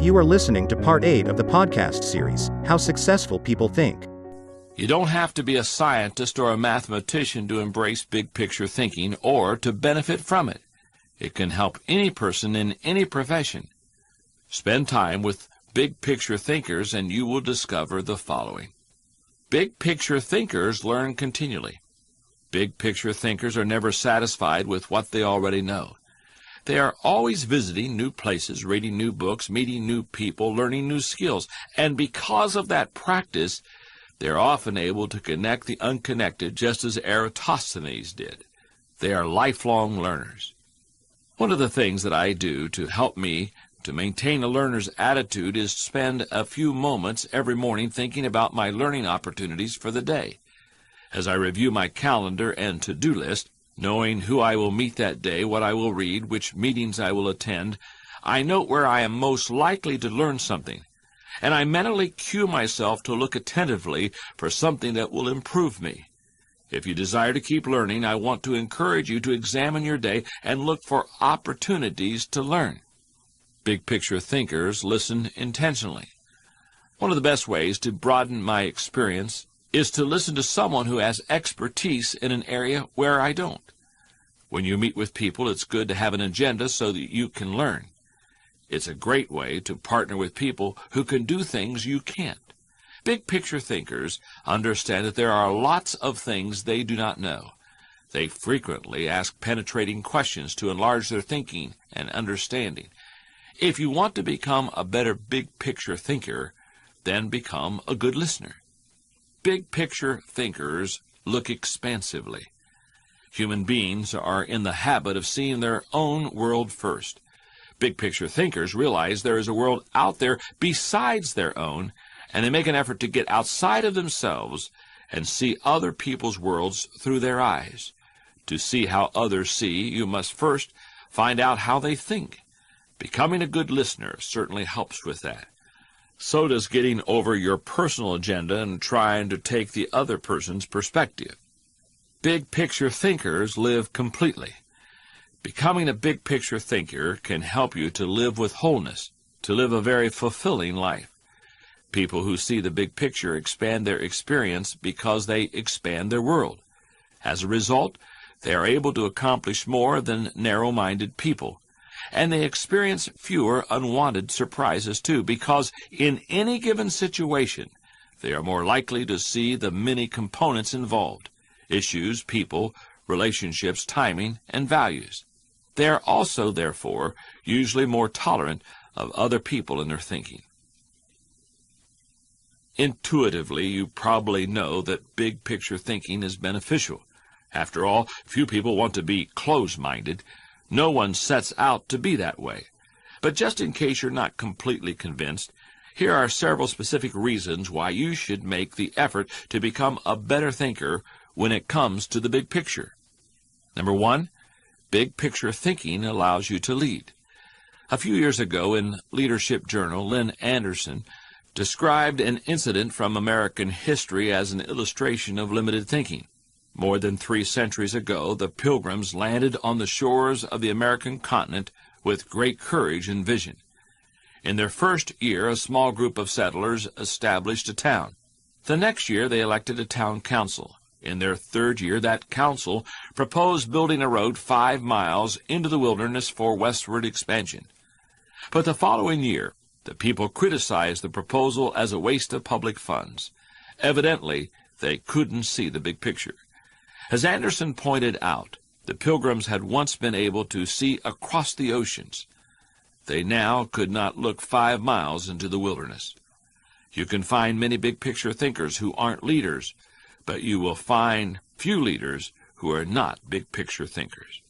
You are listening to Part 8 of the podcast series, How Successful People Think. You don't have to be a scientist or a mathematician to embrace big picture thinking or to benefit from it. It can help any person in any profession. Spend time with big picture thinkers and you will discover the following. Big picture thinkers learn continually. Big picture thinkers are never satisfied with what they already know. They are always visiting new places, reading new books, meeting new people, learning new skills. And because of that practice, they are often able to connect the unconnected just as Eratosthenes did. They are lifelong learners. One of the things that I do to help me to maintain a learner's attitude is spend a few moments every morning thinking about my learning opportunities for the day. As I review my calendar and to-do list, knowing who I will meet that day, what I will read, which meetings I will attend, I note where I am most likely to learn something, and I mentally cue myself to look attentively for something that will improve me. If you desire to keep learning, I want to encourage you to examine your day and look for opportunities to learn. Big picture thinkers listen intentionally. One of the best ways to broaden my experience is to listen to someone who has expertise in an area where I don't. When you meet with people, it's good to have an agenda so that you can learn. It's a great way to partner with people who can do things you can't. Big picture thinkers understand that there are lots of things they do not know. They frequently ask penetrating questions to enlarge their thinking and understanding. If you want to become a better big picture thinker, then become a good listener. Big picture thinkers look expansively. Human beings are in the habit of seeing their own world first. Big picture thinkers realize there is a world out there besides their own, and they make an effort to get outside of themselves and see other people's worlds through their eyes. To see how others see, you must first find out how they think. Becoming a good listener certainly helps with that. So does getting over your personal agenda and trying to take the other person's perspective. Big picture thinkers live completely. Becoming a big picture thinker can help you to live with wholeness, to live a very fulfilling life. People who see the big picture expand their experience because they expand their world. As a result, they are able to accomplish more than narrow-minded people. And they experience fewer unwanted surprises, too, because in any given situation, they are more likely to see the many components involved: issues, people, relationships, timing, and values. They are also, therefore, usually more tolerant of other people in their thinking. Intuitively, you probably know that big picture thinking is beneficial. After all, few people want to be close-minded. No one sets out to be that way. But just in case you're not completely convinced, here are several specific reasons why you should make the effort to become a better thinker when it comes to the big picture. Number one, big picture thinking allows you to lead. A few years ago in Leadership Journal, Lynn Anderson described an incident from American history as an illustration of limited thinking. More than 3 centuries ago, the Pilgrims landed on the shores of the American continent with great courage and vision. In their first year, a small group of settlers established a town. The next year, they elected a town council. In their third year, that council proposed building a road 5 miles into the wilderness for westward expansion. But the following year, the people criticized the proposal as a waste of public funds. Evidently, they couldn't see the big picture. As Anderson pointed out, the Pilgrims had once been able to see across the oceans. They now could not look 5 miles into the wilderness. You can find many big-picture thinkers who aren't leaders, but you will find few leaders who are not big-picture thinkers.